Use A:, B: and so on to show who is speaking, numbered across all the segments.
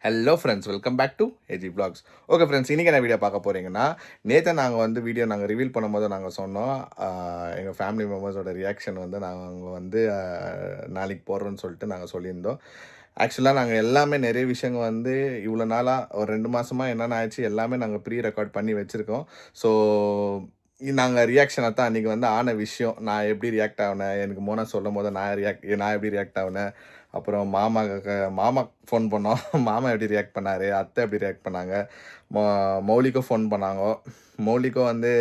A: Hello friends, welcome back to AG vlogs. Okay friends, இன்றைக்கி என்ன video பார்க்க போகிறீங்கன்னா, நேற்று நாங்கள் வந்து வீடியோ ரிவீல் பண்ணும்போது நாங்கள் சொன்னோம், எங்கள் ஃபேமிலி மெம்பர்ஸோட ரியாக்ஷன் வந்து நாங்கள் வந்து நாளைக்கு போடுறோன்னு சொல்லிட்டு நாங்கள் சொல்லியிருந்தோம். ஆக்சுவலாக நாங்கள் எல்லாமே நிறைய விஷயங்கள் வந்து இவ்வளோ நாளாக ஒரு 2 மாதமாக என்னென்ன ஆச்சு எல்லாமே நாங்கள் ப்ரீ ரெக்கார்ட் பண்ணி வச்சுருக்கோம். ஸோ நாங்கள் ரியாக்ஷனை தான் அன்றைக்கி வந்து ஆன விஷயம். நான் எப்படி ரியாக்ட் ஆகினேன், எனக்கு மோனா சொல்லும் போது நான் எப்படி ரியாக்ட் ஆகினேன், அப்புறம் மாமா ஃபோன் பண்ணோம். மாமா எப்படி ரியாக்ட் பண்ணார், அத்தை எப்படி ரியாக்ட் பண்ணாங்க, மௌ மௌலிக்கும் ஃபோன் பண்ணாங்க. மௌலிக்கும் வந்து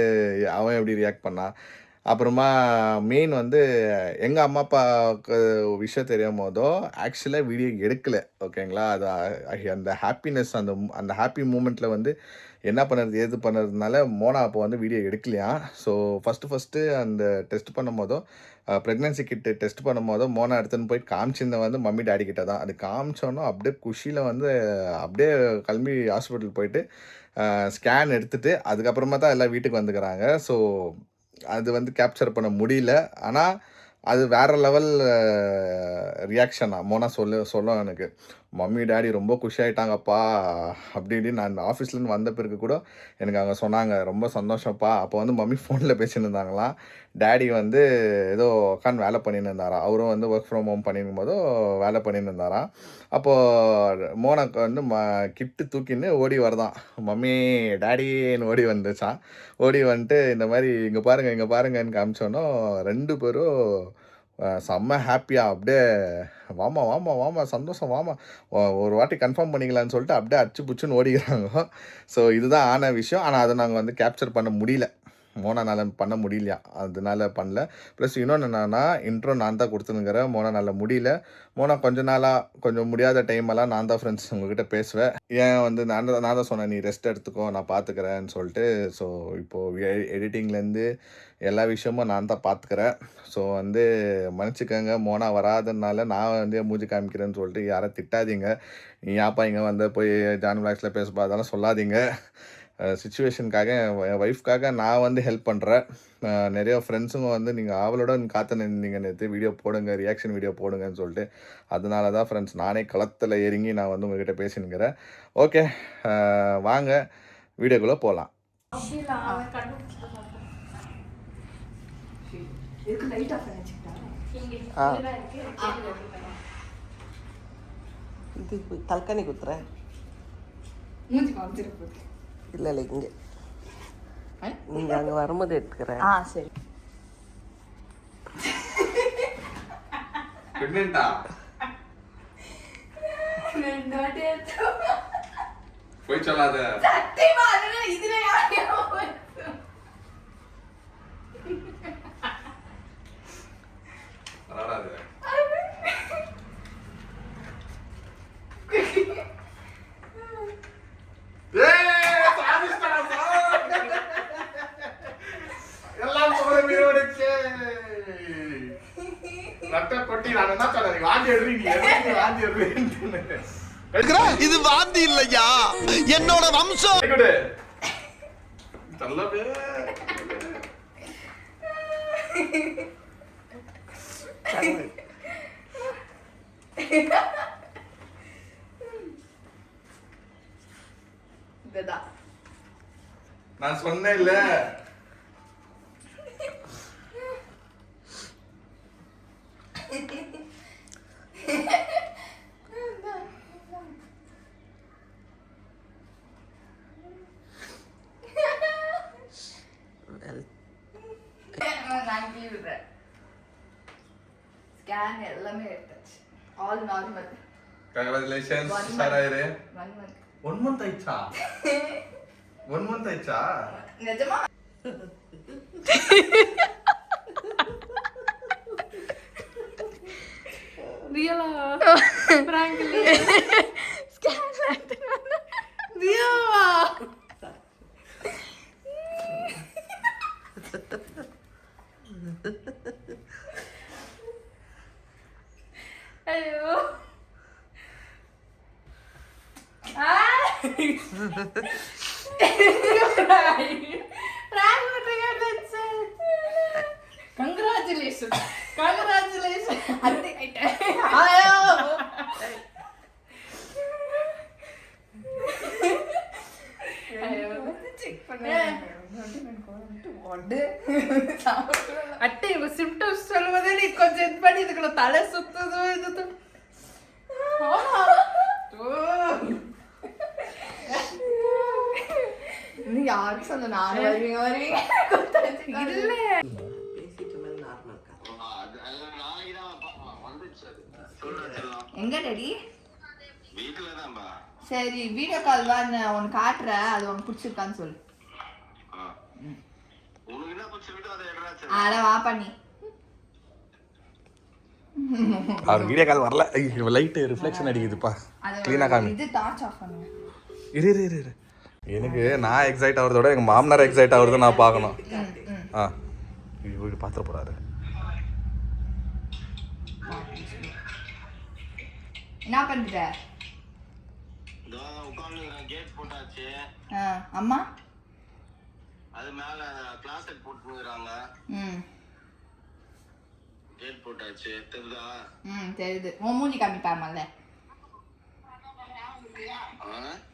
A: அவன் எப்படி ரியாக்ட் பண்ணான். அப்புறமா மெயின் வந்து எங்கள் அம்மா அப்பாவுக்கு விஷயம் தெரியும் போதோ ஆக்சுவலாக வீடியோ எடுக்கலை. ஓகேங்களா, அது அந்த ஹாப்பினஸ் அந்த ஹாப்பி மூமெண்ட்டில் வந்து என்ன பண்ணுறது ஏது பண்ணுறதுனால மோனா அப்போ வந்து வீடியோ எடுக்கலையா. ஸோ ஃபஸ்ட்டு அந்த டெஸ்ட் பண்ணும் போதோ ப்ரெக்னென்சி கிட்டு டெஸ்ட் பண்ணும் போதோ மோனா எடுத்துன்னு போய் காமிச்சிருந்த வந்து மம்மி டேடி கிட்ட தான். அது காமிச்சோன்னா அப்படியே குஷியில் வந்து அப்படியே கிளம்பி ஹாஸ்பிட்டல் போயிட்டு ஸ்கேன் எடுத்துகிட்டு அதுக்கப்புறமா தான் எல்லாம் வீட்டுக்கு வந்துக்கிறாங்க. ஸோ அது வந்து கேப்சர் பண்ண முடியல. ஆனால் அது வேறு லெவல் ரியாக்ஷனா மோனா சொல்லும் எனக்கு. மம்மி டேடி ரொம்ப குஷியாயிட்டாங்கப்பா அப்படி இப்படின்னு. நான் ஆஃபீஸ்லேருந்து வந்த பிறகு கூட எனக்கு அவங்க சொன்னாங்க, ரொம்ப சந்தோஷம்ப்பா. அப்போ வந்து மம்மி ஃபோனில் பேசின்னு இருந்தாங்களாம். டேடி வந்து ஏதோ உட்காந்து வேலை பண்ணின்னு இருந்தாராம். அவரும் வந்து ஒர்க் ஃப்ரம் ஹோம் பண்ணிருக்கும் போதும் வேலை பண்ணின்னு இருந்தாராம். அப்போது மோனாக்கு வந்து கிட்டு தூக்கின்னு ஓடி வருதான். மம்மி டேடின்னு ஓடி வந்துச்சான். ஓடி வந்துட்டு இந்த மாதிரி இங்கே பாருங்கன்னு காமிச்சோன்னோ 2 பேரும் செம்ம ஹாப்பியாக அப்படியே வாமா சந்தோஷம் வாமா ஒரு வாட்டி கன்ஃபார்ம் பண்ணிக்கலான்னு சொல்லிட்டு அப்படியே அச்சு புச்சுன்னு ஓடிக்கிறாங்க. ஸோ இதுதான் ஆன விஷயம். ஆனால் அதை நாங்கள் வந்து கேப்சர் பண்ண முடியல, மோனானால் பண்ண முடியலையா, அதனால பண்ணல. ப்ளஸ் இன்னொன்று என்னன்னா, இன்ட்ரோ நான் தான் கொடுத்துனுங்கிறேன். மோனானால் முடியல. மோனா கொஞ்சம் முடியாத டைமெல்லாம் நான் தான் ஃப்ரெண்ட்ஸ் உங்ககிட்ட பேசுவேன். ஏன் வந்து நான் தான் சொன்னேன், நீ ரெஸ்ட் எடுத்துக்கோ நான் பார்த்துக்கிறேன்னு சொல்லிட்டு. ஸோ இப்போது எடிட்டிங்லேருந்து எல்லா விஷயமும் நான் தான் பார்த்துக்கிறேன். ஸோ வந்து மன்னிச்சுக்கோங்க, மோனா வராதனால நான் வந்து மூஞ்சி காமிக்கிறேன்னு சொல்லிட்டு யாரும் திட்டாதீங்க. நீ ஏன்ப்பா இங்கே வந்து போய் ஜான் விளாக்ஸில் பேசப்பா அதெல்லாம் சொல்லாதீங்க. சிச்சுவேஷனுக்காக என் ஒய்ஃப்காக நான் வந்து ஹெல்ப் பண்ணுறேன். நிறைய ஃப்ரெண்ட்ஸுங்க வந்து நீங்கள் ஆவலோட காத்து நின்றீங்க நேற்று வீடியோ போடுங்க, ரியாக்ஷன் வீடியோ போடுங்கன்னு சொல்லிட்டு. அதனால தான் ஃப்ரெண்ட்ஸ் நானே களத்தில் இறங்கி நான் வந்து உங்கள்கிட்ட பேசினுங்கிறேன். ஓகே, வாங்க வீடியோக்குள்ளே போகலாம்.
B: இது தல்கனி குத்துறேன் இல்லை இங்கே நீங்கள் அங்கே வரும்போது எடுத்துக்கிறேன்.
C: சரி.
A: போய் சொல்லாத.
D: இது வாந்தி இல்லையா, என்னோட வம்சம்.
A: நான் சொன்னேன் இல்ல,
C: ஸ்கேன் எல்லாமே எடுத்தாச்சு. All normal.
A: கங்க்ராச்சுலேஷன்ஸ். உஷாராயிரு.
C: 1
A: 1
C: month.
A: month ஆயிச்சா? 1 month ஆயிச்சா?
C: நிஜமா? ரியலா? பிராங்க் இல்ல. ஸ்கேன் எடுத்தா. ரியலா? ஐயோ. Congratulations. அட்டை இவங்க சிம்டம்ஸ் சொல்லும்போதே நீ கொஞ்சம் இது பண்ணி இதுக்குள்ள தலை சுத்துதோ இது நீ யாரும் சொன்ன நானும் வருவீங்க வருவீங்க இல்ல
B: பேசிட்டு மேல நார்மல்
C: எங்க டேடி
D: வீட்டுல தான்பா.
C: சரி வீடியோ கால் வா நான் உனக்கு காட்டுறேன் அது உனக்கு பிடிச்சிருக்கான்னு சொல்லு
D: உனக்கு என்ன பிடிச்சிருக்கோ அதை எடுறா.
C: அட வா பண்ணி
A: அவர் வீடியோ கால் வரல. லைட்டு ரிஃப்ளெக்ஷன் அடிக்குதுப்பா. க்ளீனாக காமி.
C: இது டார்ச் ஆஃப் பண்ணுங்க.
A: இரு எனக்கு நான் எக்ஸைட் ஆகிறதோட எங்கள் மாமனார் எக்ஸைட் ஆகிறத நான் பார்க்கணும். ஆ வீடு பார்த்துட போகிறாரு.
C: என்ன பண்ணுற?
D: கேட் போட்டாச்சு.
C: அம்மா
D: அது மேல கிளாஸ் போட்டுறாங்க. கேட் போட்டாச்சு. தெரியுதா?
C: தெரியுது. உன் மூஞ்சி காமி பாமல்ல.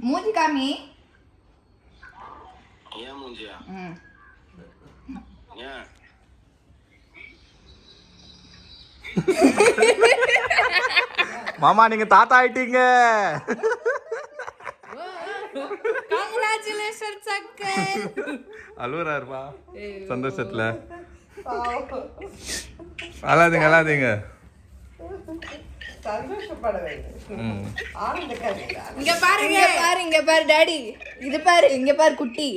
C: மூஞ்சி காமி.
D: ஏன் மூஞ்சியா? ஏன்?
A: மாமா நீங்க தாத்தா ஆயிட்டீங்க.
C: Congratulations uncle.
A: அழுவுறாருப்பா சந்தோஷத்துல. அழாதீங்க.
B: சந்தோஷப்பட வேண்டும். ஆனந்த கவிதா.
C: இங்க பாரு டாடி. இது பாரு இங்க பாரு குட்டி.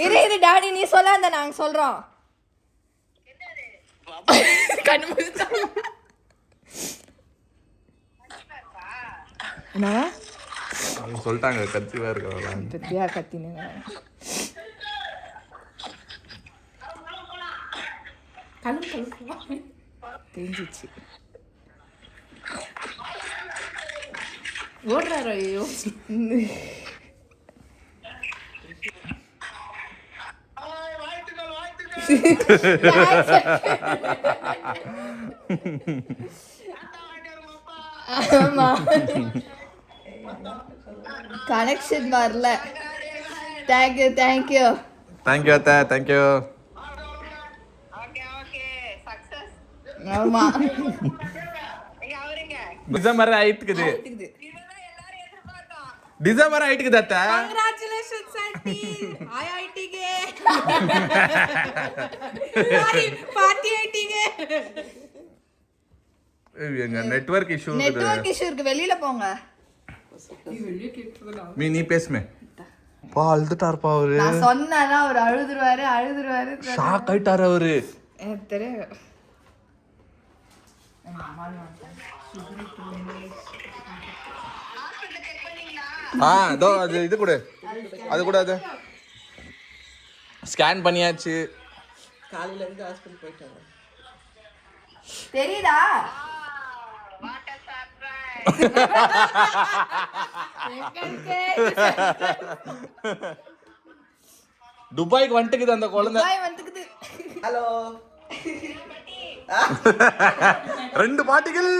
C: இரு டாடி நீ சொல்லாத நாங்க சொல்றோம். கண்ணு முடிச்சா என்ன
A: அவங்க சொல்லிட்டாங்க கத்திவா இருக்கலாம்.
C: பத்தியா கத்தினேங்க. கண்ணு தெரிஞ்சிச்சு. ஓடுறாரோ ஐயோ. ஆமா கனெக்ஷன் வரல. தேங்க்யூ
A: அத்தா தேங்க்யூ.
C: ஆமா
A: டிசம்பர் ஆயிட்டுக்குது அத்தா.
C: Congratulations aunty. ஹாய் ஆயிட்டீங்க. பார்ட்டி ஆயிட்டீங்க.
A: எங்க நெட்வொர்க் இஷ்யூ
C: இருக்கு வெளியில போங்க.
A: நீ பேசுமே. பா அழுதுட்டாருப்பா அவரு.
C: நான் சொன்னேன்னா அவர் அழுதுருவாரு.
A: ஷாக் ஆயிட்டாரு அவரு.
C: எனக்கு தெரியும்.
A: இதோ அது இது கூட அது ஸ்கேன் பண்ணியாச்சு.
B: காலையில இருந்து ஹாஸ்பிட்டல் போயிட்டாங்க.
C: தெரியுதா?
A: துபாய்க்கு வந்துட்டுக்குது அந்த குழந்தை.
B: ஹலோ.
A: 2 பாட்டிகள்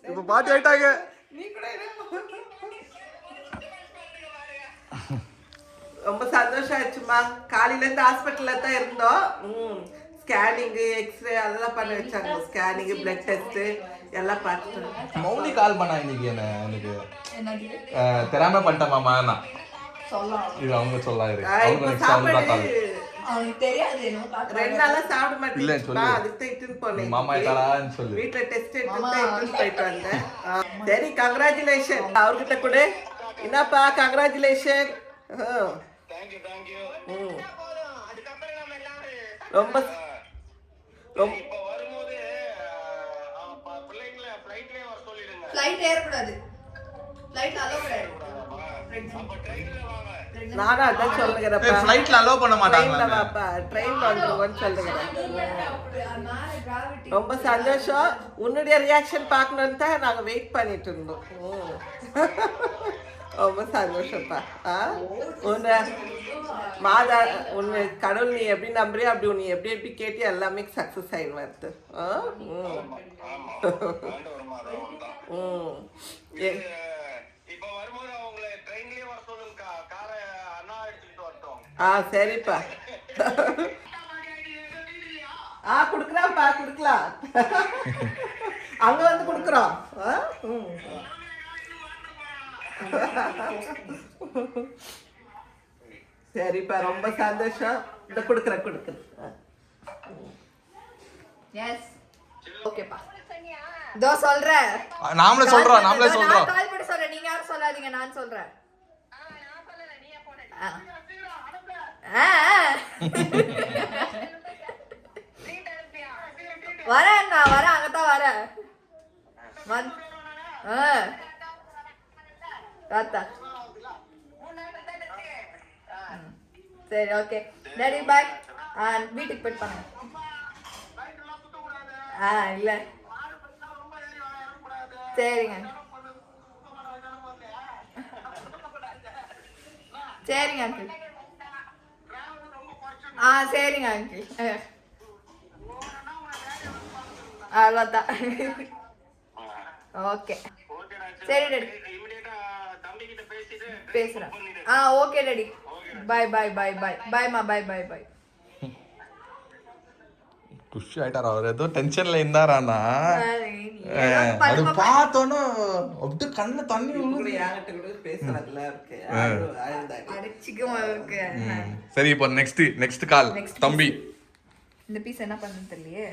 A: இப்ப பாட்டி ஆயிட்டாங்க.
B: ரொம்ப சந்தோஷம் ஆச்சுமா. காலையில இருந்து ஹாஸ்பிட்டல்ல தான் இருந்தோம். ஸ்கேனிங் எக்ஸ்ரே அதெல்லாம் பண்ண வச்சாங்க. ஸ்கேனிங் பிளட் டெஸ்ட் எல்லாம் பார்த்துட்டு
A: மௌலி கால் பண்ணா இன்னைக்கு எனக்கு தெரியாம பண்ணிட்டேன் மாமா. நான் இது அவங்க சொல்லாரு.
C: தெரியாது
B: 2 நாளா சாப்பிட மாட்டேன். அதுக்கு இட்டுன்னு போனேன்.
A: மாமா ஆயிட்டாளான்னு சொல்லு.
B: வீட்டுல டெஸ்ட் எடுத்து போயிட்டு வந்தேன். சரி கங்க்ராச்சுலேஷன். அவர்கிட்ட கூட என்னப்பா கங்க்ராச்சுலேஷன். ரொம்ப
C: ஃளைட் ஏறக்கூடாது. ஃளைட் அலோ கிடையாது.
B: நானும் அதான் சொல்லுகிறேன்ப்பா.
A: ஃளைட்ல அலோ பண்ண மாட்டாங்க.
B: ட்ரெயின்ல வாப்பா. ட்ரெயின்ல வந்துருவோன்னு சொல்லுகிறேன். ரொம்ப சந்தோஷம். உன்னுடைய ரியாக்ஷன் பார்க்கணுன்னு தான் நாங்கள் வெயிட் பண்ணிட்டு இருந்தோம். ரொம்ப சந்தோஷப்பா. உன்னை மாதா உன்னை கடவுள் நீ எப்படி நம்புறியோ அப்படி நீ எப்படி எப்படி கேட்டு எல்லாமே சக்ஸஸ் ஆயின்னு வருது.
D: இப்ப வரும்போது அவங்களை ட்ரெயின்லயே வர சொல்லுங்க, காரை அண்ணா எடுத்துட்டு வரட்டும்.
B: சரிப்பா. குடுக்கலாம்ப்பா, குடுக்கலாம். அங்க வந்து குடுக்குறோம். சரிப்பா, ரொம்ப சந்தோஷம். இந்த குடுக்குறேன்.
C: எஸ் ஓகேப்பா. இதோ சொல்றேன்.
A: நாமளே சொல்றோம்.
C: நான் கால் பண்ணி சொல்றேன். நீங்க யாரும் சொல்லாதீங்க, நான் சொல்றேன். வரேன், நான் வரேன், அங்கதான் வரேன். சரி ஓகே டாடி பாய். வீட்டுக்கு போயிட்டு பண்ணுங்க. இல்ல சரிங்க சரிங்க அங்கிள். சரிங்க அங்கிள். அவ்வளோதான். ஓகே சரி டாடி, பேசுறேன். ஓகே டாடி, பாய் பாய் பாய் பாய் பாய்மா, பாய் பாய் பாய்.
A: குஷி ஆயிட்டார். அவர் ஏதோ டென்ஷன்ல இருந்தாரானா, அது பார்த்தோன்னு அப்படியே கண்ணுல தண்ணி
B: என்கிட்ட கூட பேசுறதுல இருக்கு.
A: சரி, இப்போ நெக்ஸ்ட் கால் தம்பி.
C: இந்த பீஸ் என்ன பண்ணு தெரியலையே.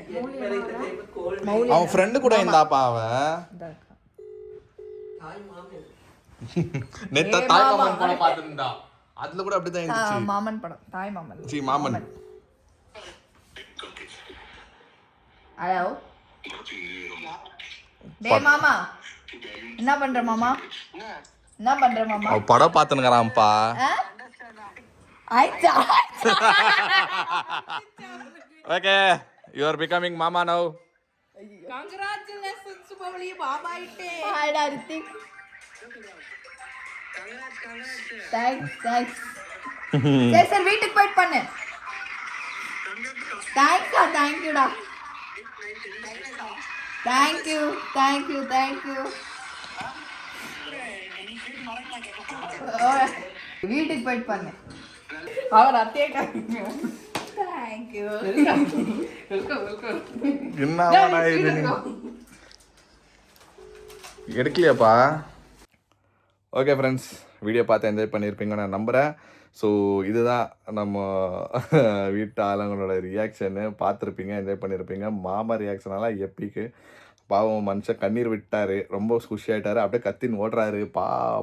A: அவன் ஃப்ரெண்டு கூட இருந்தாப்பா. அவன் நெத்த தாய் மாமன் படம் பார்த்துருந்தா, அதுல கூட அப்படிதான் இருந்துச்சு.
C: மாமன் படம், தாய் மாமன்.
A: ஜி மாமன்.
C: ஹலோ டேய் மாமா, என்ன பண்ற மாமா?
A: அவ படம் பார்த்துனுங்கறான்ப்பா.
C: ஆயிச்சா?
A: Okay, you are becoming mama now.
C: Congratulations Subhavali, மாமா ஆயிட்டே. ஹாய்டா ரித்திக். Thanks. சரி வீட்டுக்கு போயிட்டு பண்ணு. Thank you டா. Thank you. வீட்டுக்கு போயிட்டு பண்ணு. அவர் அத்தையே காமிங்க. Thank you. வெல்கம்.
A: என்னடா இது நீ எடுக்கலையாப்பா? ஓகே ஃப்ரெண்ட்ஸ், வீடியோ பார்த்து என்ஜாய் பண்ணியிருப்பீங்கன்னு நான் நம்புகிறேன். ஸோ இதுதான் நம்ம வீட்டு ஆளுங்களோட ரியாக்ஷனு. பார்த்துருப்பீங்க, என்ஜாய் பண்ணியிருப்பீங்க. மாமா ரியாக்ஷனெல்லாம் எப்பிக்கு. பாவம் மனுஷன் கண்ணீர் விட்டார், ரொம்ப குஷி ஆகிட்டார், அப்படியே கத்தின்னு ஓடுறாரு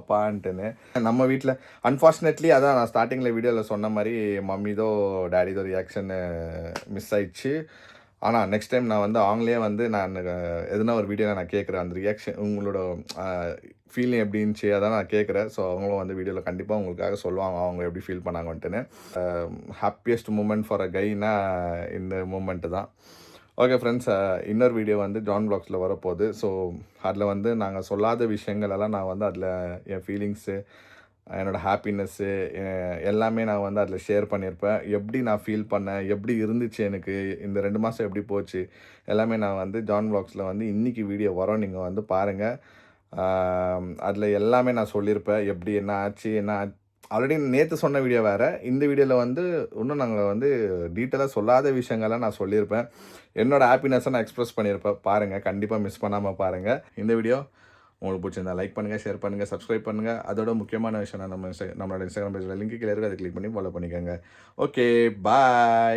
A: பான்ட்டுன்னு. நம்ம வீட்டில் அன்ஃபார்ச்சுனேட்லி அதான் நான் ஸ்டார்டிங்கில் வீடியோவில் சொன்ன மாதிரி மம்மிதோ டேடிதோ ரியாக்ஷனு மிஸ் ஆயிடுச்சு. ஆனால் நெக்ஸ்ட் டைம் நான் வந்து அவங்களே வந்து நான் எதுனா ஒரு வீடியோவில் நான் கேட்குறேன், அந்த ரியாக்ஷன் உங்களோட ஃபீலிங் எப்படி இருந்துச்சு அதான் நான் கேட்குறேன். ஸோ அவங்களும் வந்து வீடியோவில் கண்டிப்பாக உங்களுக்காக சொல்லுவாங்க அவங்க எப்படி ஃபீல் பண்ணாங்கன்ட்டுன்னு. ஹாப்பியஸ்ட் மூமெண்ட் ஃபார் அ கைனா இந்த மூமெண்ட்டு தான். ஓகே ஃப்ரெண்ட்ஸ், இன்னொரு வீடியோ வந்து ஜான் வ்ளாக்ஸில் வரப்போகுது. ஸோ அதில் வந்து நாங்கள் சொல்லாத விஷயங்கள் எல்லாம் நான் வந்து அதில் என் ஃபீலிங்ஸு, என்னோடய ஹாப்பினஸ்ஸு எல்லாமே நான் வந்து அதில் ஷேர் பண்ணியிருப்பேன். எப்படி நான் ஃபீல் பண்ணேன், எப்படி இருந்துச்சு எனக்கு இந்த 2 மாதம் எப்படி போச்சு எல்லாமே நான் வந்து ஜான் வ்ளாக்ஸில் வந்து இன்றைக்கி வீடியோ வரோம், நீங்கள் வந்து பாருங்கள். அதில் எல்லாமே நான் சொல்லியிருப்பேன், எப்படி என்ன ஆச்சு ஆல்ரெடி நேற்று சொன்ன வீடியோ வேறு. இந்த வீடியோவில் வந்து இன்னும் நாங்கள் வந்து டீட்டெயிலாக சொல்லாத விஷயங்கள்லாம் நான் சொல்லியிருப்பேன். என்னோடய ஹாப்பினஸை நான் எக்ஸ்ப்ரெஸ் பண்ணியிருப்பேன். பாருங்கள், கண்டிப்பாக மிஸ் பண்ணாமல் பாருங்கள். இந்த வீடியோ உங்களுக்கு பிடிச்சிருந்தா லைக் பண்ணுங்கள், ஷேர் பண்ணுங்கள், சப்ஸ்கிரைப் பண்ணுங்கள். அதோட முக்கியமான விஷயம் நம்மளோட இன்ஸ்டாகிராம் பேஜில் லிங்க் கீழே இருக்குது, அதை கிளிக் பண்ணி ஃபாலோ பண்ணிக்கோங்க. ஓகே, பாய்.